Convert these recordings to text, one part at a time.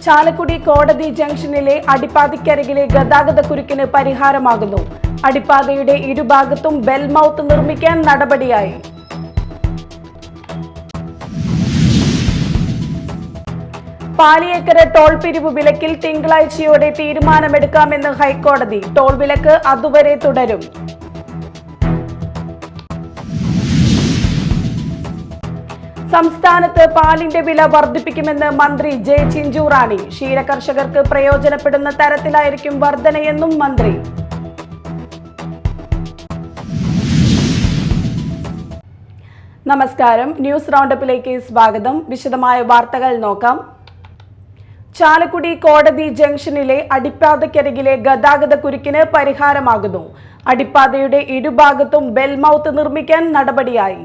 ചാലക്കുടി കോടതി ജംഗ്ഷനിലെ അടിപ്പാതയ്ക്കരികിലെ ഗതാഗതക്കുരുക്കിന് പരിഹാരമാകുന്നു. അടിപ്പാതയുടെ ഇരുഭാഗത്തും bell mouth നിർമ്മിക്കാൻ നടപടിയായി. പാലിയേക്കര ടോൾ പിരിവ് വിലക്കിൽ തിങ്കളാഴ്ചയോടെ തീരുമാനമെടുക്കാമെന്ന് ഹൈക്കോടതി. ടോൾ വിലക്ക് അതുവരെ തുടരും. സംസ്ഥാനത്ത് പാലിന്റെ വില വർദ്ധിപ്പിക്കുമെന്ന് മന്ത്രി ജെ ചിഞ്ചുറാണി. ക്ഷീരകർഷകർക്ക് പ്രയോജനപ്പെടുന്ന തരത്തിലായിരിക്കും വർധനയെന്നും മന്ത്രി. നമസ്കാരം, ന്യൂസ് റൗണ്ടപ്പിലേക്ക് സ്വാഗതം. വിശദമായ വാർത്തകൾ നോക്കാം. ചാലക്കുടി കോടതി ജംഗ്ഷനിലെ അടിപ്പാതയ്ക്കരികിലെ ഗതാഗതക്കുരുക്കിന് പരിഹാരമാകുന്നു. അടിപ്പാതയുടെ ഇരുഭാഗത്തും ബെൽ മൗത്ത് നിർമ്മിക്കാൻ നടപടിയായി.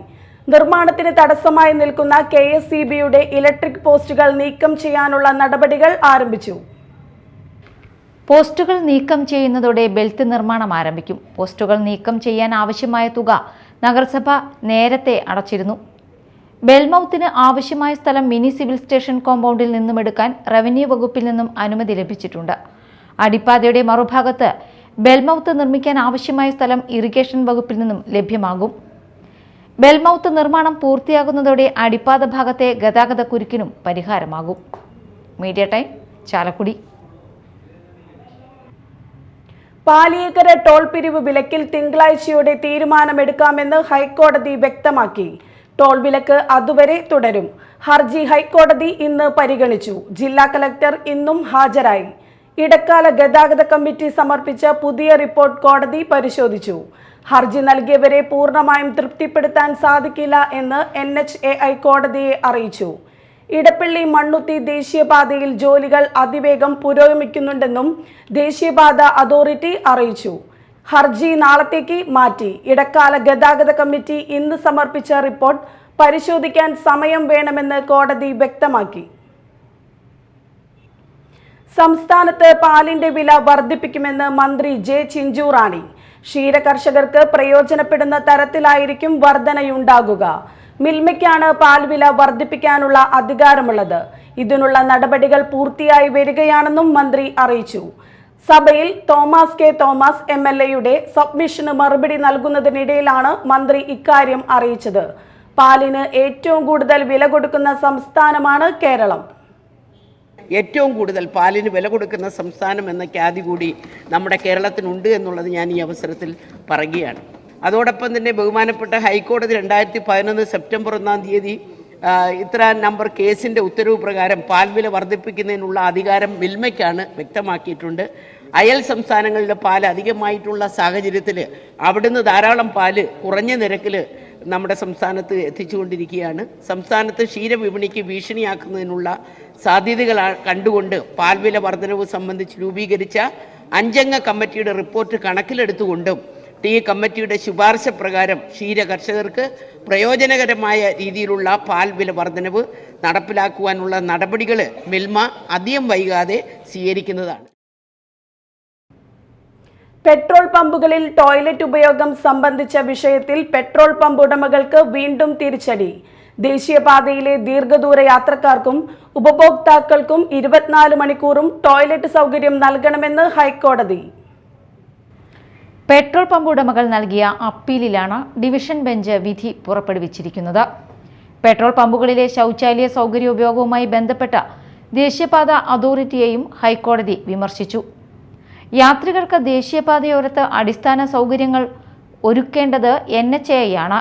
നിർമ്മാണത്തിന് തടസ്സമായി നിൽക്കുന്ന KSEBയുടെ ഇലക്ട്രിക് പോസ്റ്റുകൾ നീക്കം ചെയ്യാനുള്ള നടപടികൾ ആരംഭിച്ചു. പോസ്റ്റുകൾ നീക്കം ചെയ്യുന്നതോടെ ബെൽറ്റ് നിർമ്മാണം ആരംഭിക്കും. പോസ്റ്റുകൾ നീക്കം ചെയ്യാൻ ആവശ്യമായ തുക നഗരസഭ നേരത്തെ അടച്ചിരുന്നു. ബെൽമൗത്തിന് ആവശ്യമായ സ്ഥലം മിനി സിവിൽ സ്റ്റേഷൻ കോമ്പൗണ്ടിൽ നിന്നും എടുക്കാൻ റവന്യൂ വകുപ്പിൽ നിന്നും അനുമതി ലഭിച്ചിട്ടുണ്ട്. അടിപ്പാതയുടെ മറുഭാഗത്ത് ബെൽമൗത്ത് നിർമ്മിക്കാൻ ആവശ്യമായ സ്ഥലം ഇറിഗേഷൻ വകുപ്പിൽ നിന്നും ലഭ്യമാകും. ബെൽമൗത്ത് നിർമ്മാണം പൂർത്തിയാകുന്നതോടെ അടിപ്പാത ഭാഗത്തെ ഗതാഗതക്കുരുക്കിനും പരിഹാരമാകും. Media time, Chalakudy. Paliyekkara toll പിരിവ് വിലക്കിൽ തിങ്കളാഴ്ചയോടെ തീരുമാനമെടുക്കാമെന്ന് ഹൈക്കോടതി വ്യക്തമാക്കി. ടോൾ വിലക്ക് അതുവരെ തുടരും. ഹർജി ഹൈക്കോടതി ഇന്ന് പരിഗണിച്ചു. ജില്ലാ കലക്ടർ ഇന്നും ഹാജരായി. ഇടക്കാല ഗതാഗത കമ്മിറ്റി സമർപ്പിച്ച പുതിയ റിപ്പോർട്ട് കോടതി പരിശോധിച്ചു. ഹർജി നൽകിയവരെ പൂർണ്ണമായും തൃപ്തിപ്പെടുത്താൻ സാധിക്കില്ല എന്ന് NHAI കോടതിയെ അറിയിച്ചു. ഇടപ്പള്ളി മണ്ണുത്തി ദേശീയപാതയിൽ ജോലികൾ അതിവേഗം പുരോഗമിക്കുന്നുണ്ടെന്നും ദേശീയപാത അതോറിറ്റി അറിയിച്ചു. ഹർജി നാളത്തേക്ക് മാറ്റി. ഇടക്കാല ഗതാഗത കമ്മിറ്റി ഇന്ന് സമർപ്പിച്ച റിപ്പോർട്ട് പരിശോധിക്കാൻ സമയം വേണമെന്ന് കോടതി വ്യക്തമാക്കി. സംസ്ഥാനത്ത് പാലിന്റെ വില വർദ്ധിപ്പിക്കുമെന്ന് മന്ത്രി ജെ ചിഞ്ചുറാണി. ക്ഷീരകർഷകർക്ക് പ്രയോജനപ്പെടുന്ന തരത്തിലായിരിക്കും വർധനയുണ്ടാകുക. മിൽമയ്ക്കാണ് പാൽ വില വർദ്ധിപ്പിക്കാനുള്ള അധികാരമുള്ളത്. ഇതിനുള്ള നടപടികൾ പൂർത്തിയായി വരികയാണെന്നും മന്ത്രി അറിയിച്ചു. സഭയിൽ തോമസ് കെ തോമസ് MLAയുടെ സബ്മിഷന് മറുപടി നൽകുന്നതിനിടയിലാണ് മന്ത്രി ഇക്കാര്യം അറിയിച്ചത്. പാലിന് ഏറ്റവും കൂടുതൽ വില കൊടുക്കുന്ന സംസ്ഥാനമാണ് കേരളം. ഏറ്റവും കൂടുതൽ പാലിന് വില കൊടുക്കുന്ന സംസ്ഥാനം എന്ന ഖ്യാതി കൂടി നമ്മുടെ കേരളത്തിനുണ്ട് എന്നുള്ളത് ഞാൻ ഈ അവസരത്തിൽ പറയുകയാണ്. അതോടൊപ്പം തന്നെ ബഹുമാനപ്പെട്ട ഹൈക്കോടതി 2011 സെപ്റ്റംബർ 1 ഇത്ര നമ്പർ കേസിൻ്റെ ഉത്തരവ് പ്രകാരം പാൽ വില വർദ്ധിപ്പിക്കുന്നതിനുള്ള അധികാരം മിൽമയ്ക്കാണ് വ്യക്തമാക്കിയിട്ടുണ്ട്. അയൽ സംസ്ഥാനങ്ങളിലെ പാൽ അധികമായിട്ടുള്ള സാഹചര്യത്തിൽ അവിടുന്ന് ധാരാളം പാല് കുറഞ്ഞ നിരക്കിൽ നമ്മുടെ സംസ്ഥാനത്ത് എത്തിച്ചുകൊണ്ടിരിക്കുകയാണ്. സംസ്ഥാനത്ത് ക്ഷീരവിപണിക്ക് ഭീഷണിയാക്കുന്നതിനുള്ള സാധ്യതകൾ കണ്ടുകൊണ്ട് പാൽ വില വർധനവ് സംബന്ധിച്ച് രൂപീകരിച്ച 5-അംഗ കമ്മിറ്റിയുടെ റിപ്പോർട്ട് കണക്കിലെടുത്തുകൊണ്ടും ഈ കമ്മിറ്റിയുടെ ശുപാർശ പ്രകാരം ക്ഷീര കർഷകർക്ക് പ്രയോജനകരമായ രീതിയിലുള്ള പാൽ വില വർധനവ് നടപ്പിലാക്കുവാനുള്ള നടപടികൾ മിൽമ അധികം വൈകാതെ സ്വീകരിക്കുന്നതാണ്. പെട്രോൾ പമ്പുകളിൽ ടോയ്ലറ്റ് ഉപയോഗം സംബന്ധിച്ച വിഷയത്തിൽ പെട്രോൾ പമ്പ് ഉടമകൾക്ക് വീണ്ടും തിരിച്ചടി. ദേശീയപാതയിലെ ദീർഘദൂര യാത്രക്കാർക്കും ഉപഭോക്താക്കൾക്കും 24 മണിക്കൂറും ടോയ്ലറ്റ് സൗകര്യം നൽകണമെന്ന് ഹൈക്കോടതി. പെട്രോൾ പമ്പ് ഉടമകൾ നൽകിയ അപ്പീലിലാണ് ഡിവിഷൻ ബെഞ്ച് വിധി പുറപ്പെടുവിച്ചിരിക്കുന്നത്. പെട്രോൾ പമ്പുകളിലെ ശൗചാലയ സൗകര്യോപയോഗവുമായി ബന്ധപ്പെട്ട ദേശീയപാത അതോറിറ്റിയെയും ഹൈക്കോടതി വിമർശിച്ചു. യാത്രികർക്ക് ദേശീയപാതയോരത്ത് അടിസ്ഥാന സൗകര്യങ്ങൾ ഒരുക്കേണ്ടത് NHAI ആണ്.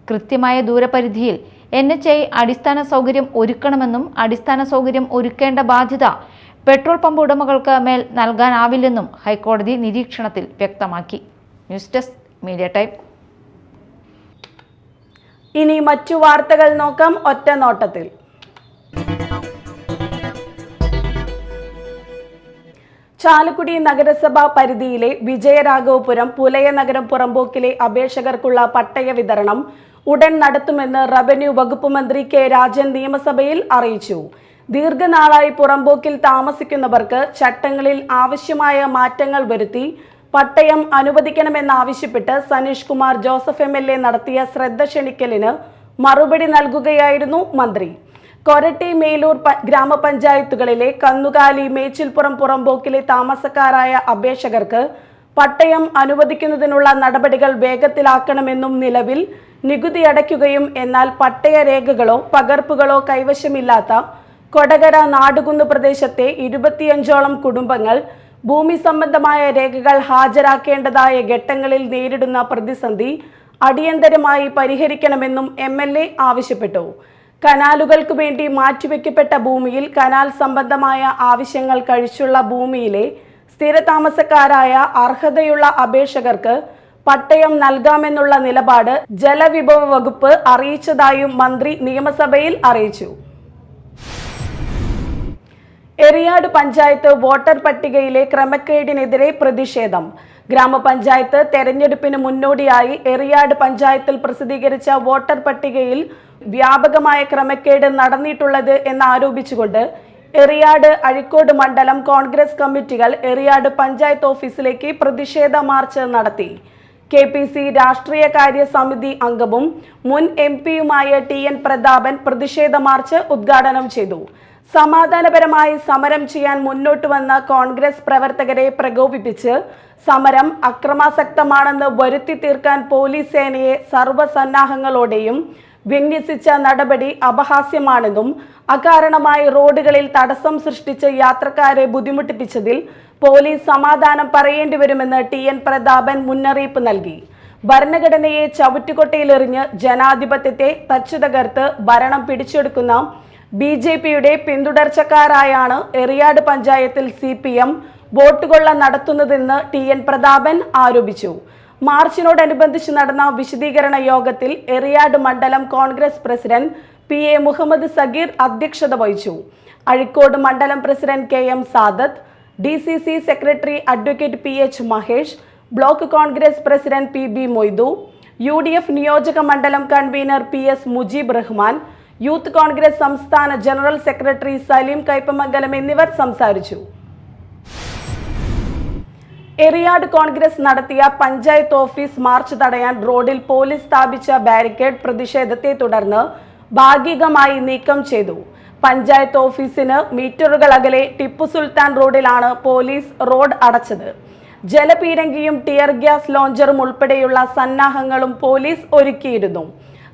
കൃത്യമായ ദൂരപരിധിയിൽ NHAI അടിസ്ഥാന സൗകര്യം ഒരുക്കണമെന്നും അടിസ്ഥാന സൗകര്യം ഒരുക്കേണ്ട ബാധ്യത പെട്രോൾ പമ്പ് ഉടമകൾക്ക് മേൽ നൽകാനാവില്ലെന്നും ഹൈക്കോടതി നിരീക്ഷണത്തിൽ വ്യക്തമാക്കി. News desk, media time. ഇനി മറ്റു വാർത്തകൾ നോക്കാം ഒറ്റ നോട്ടത്തിൽ. ചാലക്കുടി നഗരസഭാ പരിധിയിലെ വിജയരാഘവപുരം പുലയനഗരം പുറമ്പോക്കിലെ അപേക്ഷകർക്കുള്ള പട്ടയ വിതരണം ഉടൻ നടത്തുമെന്ന് റവന്യൂ വകുപ്പ് മന്ത്രി K. രാജൻ നിയമസഭയിൽ അറിയിച്ചു. ദീർഘനാളായി പുറമ്പോക്കിൽ താമസിക്കുന്നവർക്ക് ചട്ടങ്ങളിൽ ആവശ്യമായ മാറ്റങ്ങൾ വരുത്തി പട്ടയം അനുവദിക്കണമെന്നാവശ്യപ്പെട്ട് സനീഷ് കുമാർ ജോസഫ് MLA നടത്തിയ ശ്രദ്ധ ക്ഷണിക്കലിന് മറുപടി നൽകുകയായിരുന്നു മന്ത്രി. കൊരട്ടി മേലൂർ ഗ്രാമപഞ്ചായത്തുകളിലെ കന്നുകാലി മേച്ചിൽപ്പുറം പുറമ്പോക്കിലെ താമസക്കാരായ അപേക്ഷകർക്ക് പട്ടയം അനുവദിക്കുന്നതിനുള്ള നടപടികൾ വേഗത്തിലാക്കണമെന്നും നിലവിൽ നികുതി അടയ്ക്കുകയും എന്നാൽ പട്ടയ രേഖകളോ പകർപ്പുകളോ കൈവശമില്ലാത്ത കൊടകര നാടുകുന്ന് പ്രദേശത്തെ 25ഓളം കുടുംബങ്ങൾ ഭൂമി സംബന്ധമായ രേഖകൾ ഹാജരാക്കേണ്ടതായ ഘട്ടങ്ങളിൽ നേരിടുന്ന പ്രതിസന്ധി അടിയന്തരമായി പരിഹരിക്കണമെന്നും MLA ആവശ്യപ്പെട്ടു. കനാലുകൾക്ക് വേണ്ടി മാറ്റിവെക്കപ്പെട്ട ഭൂമിയിൽ കനാൽ സംബന്ധമായ ആവശ്യങ്ങൾ കഴിച്ചുള്ള ഭൂമിയിലെ സ്ഥിരതാമസക്കാരായ അർഹതയുള്ള അപേക്ഷകർക്ക് പട്ടയം നൽകാമെന്നുള്ള നിലപാട് ജലവിഭവ വകുപ്പ് അറിയിച്ചതായും മന്ത്രി നിയമസഭയിൽ അറിയിച്ചു. എറിയാട് പഞ്ചായത്ത് വോട്ടർ പട്ടികയിലെ ക്രമക്കേടിനെതിരെ പ്രതിഷേധം. ഗ്രാമപഞ്ചായത്ത് തെരഞ്ഞെടുപ്പിന് മുന്നോടിയായി എറിയാട് പഞ്ചായത്തിൽ പ്രസിദ്ധീകരിച്ച വോട്ടർ പട്ടികയിൽ വ്യാപകമായ ക്രമക്കേട് നടന്നിട്ടുള്ളത് എന്നാരോപിച്ചുകൊണ്ട് എറിയാട് അഴീക്കോട് മണ്ഡലം കോൺഗ്രസ് കമ്മിറ്റികൾ എറിയാട് പഞ്ചായത്ത് ഓഫീസിലേക്ക് പ്രതിഷേധ മാർച്ച് നടത്തി. KPC രാഷ്ട്രീയകാര്യ സമിതി അംഗവും മുൻ MP-യുമായ TN പ്രതാപൻ പ്രതിഷേധ മാർച്ച് ഉദ്ഘാടനം ചെയ്തു. സമാധാനപരമായി സമരം ചെയ്യാൻ മുന്നോട്ട് വന്ന കോൺഗ്രസ് പ്രവർത്തകരെ പ്രകോപിപ്പിച്ച് സമരം അക്രമാസക്തമാണെന്ന് വരുത്തി തീർക്കാൻ പോലീസ് സേനയെ സർവ്വസന്നാഹങ്ങളോടെയും വിന്യസിച്ച നടപടി അപഹാസ്യമാണെന്നും അകാരണമായി റോഡുകളിൽ തടസ്സം സൃഷ്ടിച്ച് യാത്രക്കാരെ ബുദ്ധിമുട്ടിപ്പിച്ചതിൽ പോലീസ് സമാധാനം പറയേണ്ടി വരുമെന്ന് TN പ്രതാപൻ മുന്നറിയിപ്പ് നൽകി. ഭരണഘടനയെ ചവിറ്റുകൊട്ടയിലെറിഞ്ഞ് ജനാധിപത്യത്തെ തച്ചുതകർത്ത് ഭരണം പിടിച്ചെടുക്കുന്ന BJP-യുടെ പിന്തുടർച്ചക്കാരായാണ് എറിയാട് പഞ്ചായത്തിൽ CPM വോട്ട് കൊള്ള നടത്തുന്നതെന്ന് TN പ്രതാപൻ ആരോപിച്ചു. മാർച്ചിനോടനുബന്ധിച്ച് നടന്ന വിശദീകരണ യോഗത്തിൽ എറിയാട് മണ്ഡലം കോൺഗ്രസ് പ്രസിഡന്റ് PA മുഹമ്മദ് സഗീർ അധ്യക്ഷത വഹിച്ചു. അഴീക്കോട് മണ്ഡലം president KM Sadath, DCC secretary advocate PH Mahesh, block Congress president PB Moidu, UDF നിയോജക മണ്ഡലം convener PS Mujeeb Rahman, youth Congress സംസ്ഥാന ജനറൽ സെക്രട്ടറി സലീം കൈപ്പമംഗലം എന്നിവർ സംസാരിച്ചു. എറിയാട് കോൺഗ്രസ് നടത്തിയ പഞ്ചായത്ത് ഓഫീസ് മാർച്ച് തടയാൻ റോഡിൽ പോലീസ് സ്ഥാപിച്ച ബാരിക്കേഡ് പ്രതിഷേധത്തെ തുടർന്ന് ഭാഗികമായി നീക്കം ചെയ്തു. പഞ്ചായത്ത് ഓഫീസിന് മീറ്ററുകൾ അകലെ ടിപ്പു സുൽത്താൻ റോഡിലാണ് പോലീസ് റോഡ് അടച്ചത്. ജലപീരങ്കിയും ടിയർ ഗ്യാസ് ലോഞ്ചറും ഉൾപ്പെടെയുള്ള സന്നാഹങ്ങളും പോലീസ് ഒരുക്കിയിരുന്നു.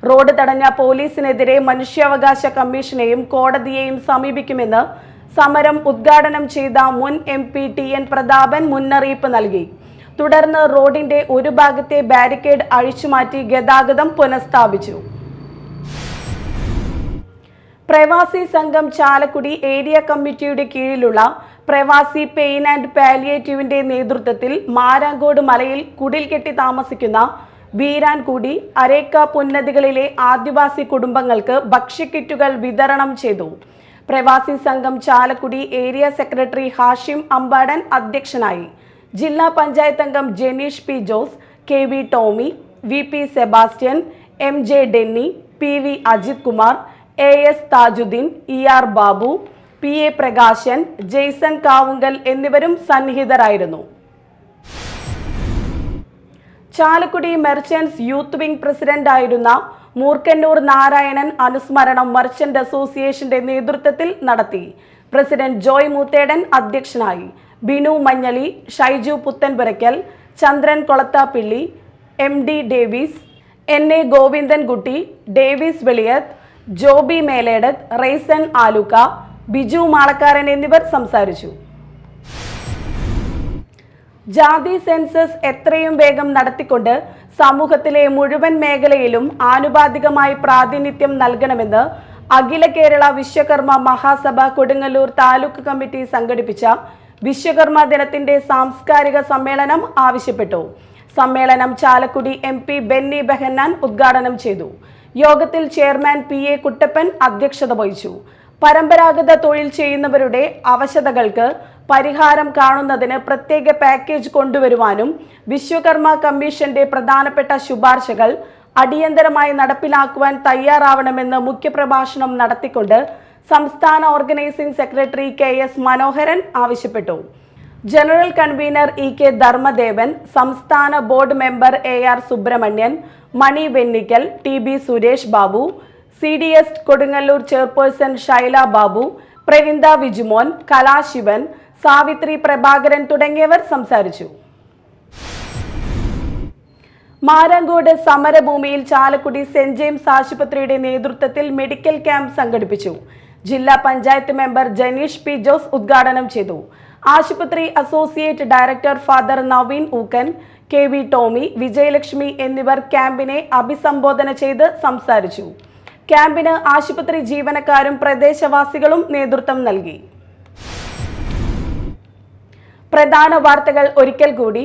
റോഡ് തടഞ്ഞ പോലീസിനെതിരെ മനുഷ്യാവകാശ കമ്മീഷനെയും കോടതിയെയും സമീപിക്കുമെന്ന് സമരം ഉദ്ഘാടനം ചെയ്ത മുൻ MP TN പ്രതാപൻ മുന്നറിയിപ്പ് നൽകി. തുടർന്ന് റോഡിന്റെ ഒരു ഭാഗത്തെ ബാരിക്കേഡ് അഴിച്ചുമാറ്റി ഗതാഗതം പുനഃസ്ഥാപിച്ചു. പ്രവാസി സംഘം ചാലക്കുടി ഏരിയ കമ്മിറ്റിയുടെ കീഴിലുള്ള പ്രവാസി പെയിൻ ആൻഡ് പാലിയേറ്റീവിന്റെ നേതൃത്വത്തിൽ മാരാങ്കോട് മലയിൽ കുടിൽ കെട്ടി താമസിക്കുന്ന വീരാൻകൂടി അരേക്ക പുന്നതികളിലെ ആദിവാസി കുടുംബങ്ങൾക്ക് ഭക്ഷ്യക്കിറ്റുകൾ വിതരണം ചെയ്തു. പ്രവാസി സംഘം ചാലക്കുടി ഏരിയ സെക്രട്ടറി ഹാഷിം അമ്പാടൻ അധ്യക്ഷനായി. ജില്ലാ പഞ്ചായത്ത് അംഗം Jeneesh P Jose, KV Tomy, VP Sebastian, MJ Denny, PV Ajith Kumar, AS Thajudheen, ER Babu, PA Prakashan, Jaison Kavungal എന്നിവരും സന്നിഹിതരായിരുന്നു. ചാലക്കുടി മെർച്ചന്റ്സ് യൂത്ത് വിംഗ് പ്രസിഡന്റായിരുന്ന മൂർക്കന്നൂർ നാരായണൻ അനുസ്മരണം മർച്ചന്റ് അസോസിയേഷന്റെ നേതൃത്വത്തിൽ നടത്തി. പ്രസിഡന്റ് ജോയ് മൂത്തേടൻ അധ്യക്ഷനായി. ബിനു മഞ്ഞളി, ഷൈജു പുത്തൻപുരയ്ക്കൽ, ചന്ദ്രൻ കൊളത്താപ്പിള്ളി, MD ഡേവിസ്, NA ഗോവിന്ദൻകുട്ടി, ഡേവിസ് വെളിയത്ത്, ജോബി മേലേടത്ത്, റൈസൻ ആലുക്ക, ബിജു മാളക്കാരൻ എന്നിവർ സംസാരിച്ചു. ജാതി സെൻസസ് എത്രയും വേഗം നടത്തിക്കൊണ്ട് സമൂഹത്തിലെ മുഴുവൻ മേഖലയിലും ആനുപാതികമായി പ്രാതിനിധ്യം നൽകണമെന്ന് അഖില കേരള വിശ്വകർമ്മ മഹാസഭ കൊടുങ്ങല്ലൂർ താലൂക്ക് കമ്മിറ്റി സംഘടിപ്പിച്ച വിശ്വകർമ്മ ദിനത്തിന്റെ സാംസ്കാരിക സമ്മേളനം ആവശ്യപ്പെട്ടു. സമ്മേളനം ചാലക്കുടി MP ബെന്നി ബെഹന്നാൻ ഉദ്ഘാടനം ചെയ്തു. യോഗത്തിൽ ചെയർമാൻ PA കുട്ടപ്പൻ അധ്യക്ഷത വഹിച്ചു. പരമ്പരാഗത തൊഴിൽ ചെയ്യുന്നവരുടെ അവശതകൾക്ക് പരിഹാരം കാണുന്നതിന് പ്രത്യേക പാക്കേജ് കൊണ്ടുവരുവാനും വിശ്വകർമ്മ കമ്മീഷന്റെ പ്രധാനപ്പെട്ട ശുപാർശകൾ അടിയന്തരമായി നടപ്പിലാക്കുവാൻ തയ്യാറാവണമെന്ന് മുഖ്യപ്രഭാഷണം നടത്തിക്കൊണ്ട് സംസ്ഥാന ഓർഗനൈസിംഗ് സെക്രട്ടറി KS മനോഹരൻ ആവശ്യപ്പെട്ടു. ജനറൽ കൺവീനർ EK ധർമ്മദേവൻ, സംസ്ഥാന board member AR Subramanian, Mani Vennikkal, TB Suresh Babu, CDS Kodungallur chairperson Shaila Babu, Pravinda Vijumon, Kalashivan, Savithri Prabhakaran തുടങ്ങിയവർ സംസാരിച്ചു. മാരാങ്കോട് സമരഭൂമിയിൽ ചാലക്കുടി സെന്റ് ജെയിംസ് ആശുപത്രിയുടെ നേതൃത്വത്തിൽ മെഡിക്കൽ ക്യാമ്പ് സംഘടിപ്പിച്ചു. ജില്ലാ പഞ്ചായത്ത് മെമ്പർ ജനീഷ് പി ജോസ് ഉദ്ഘാടനം ചെയ്തു. ആശുപത്രി associate director father Naveen Ookken, KV Tomy, Vijayalakshmi എന്നിവർ ക്യാമ്പിനെ അഭിസംബോധന ചെയ്ത് സംസാരിച്ചു. ക്യാമ്പിന് ആശുപത്രി ജീവനക്കാരും പ്രദേശവാസികളും നേതൃത്വം നൽകി. പ്രധാന വാർത്തകൾ ഒരിക്കൽ കൂടി.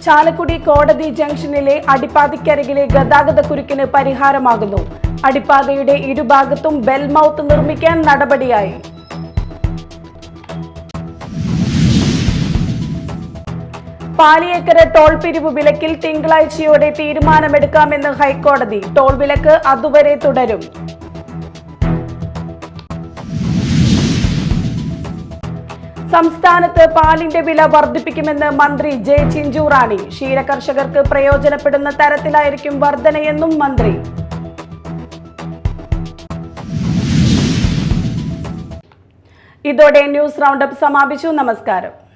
ചാലക്കുടി കോടതി ജംഗ്ഷനിലെ അടിപ്പാതയ്ക്കരികിലെ ഗതാഗതക്കുരുക്കിന് പരിഹാരമാകുന്നു. അടിപ്പാതയുടെ ഇരുഭാഗത്തും ബെൽമൗത്ത് നിർമ്മിക്കാൻ നടപടിയായി. പാലിയേക്കര ടോൾ പിരിവ് വിലക്കിൽ തിങ്കളാഴ്ചയോടെ തീരുമാനമെടുക്കാമെന്ന് ഹൈക്കോടതി. ടോൾ വിലക്ക് അതുവരെ തുടരും. സംസ്ഥാനത്ത് പാലിന്റെ വില വർദ്ധിപ്പിക്കുമെന്ന് മന്ത്രി ജെ ചിഞ്ചുറാണി. ക്ഷീരകർഷകർക്ക് പ്രയോജനപ്പെടുന്ന തരത്തിലായിരിക്കും വർധനയെന്നും മന്ത്രി. ഇതോടെ ന്യൂസ് റൗണ്ടപ്പ് സമാപിച്ചു. നമസ്കാരം.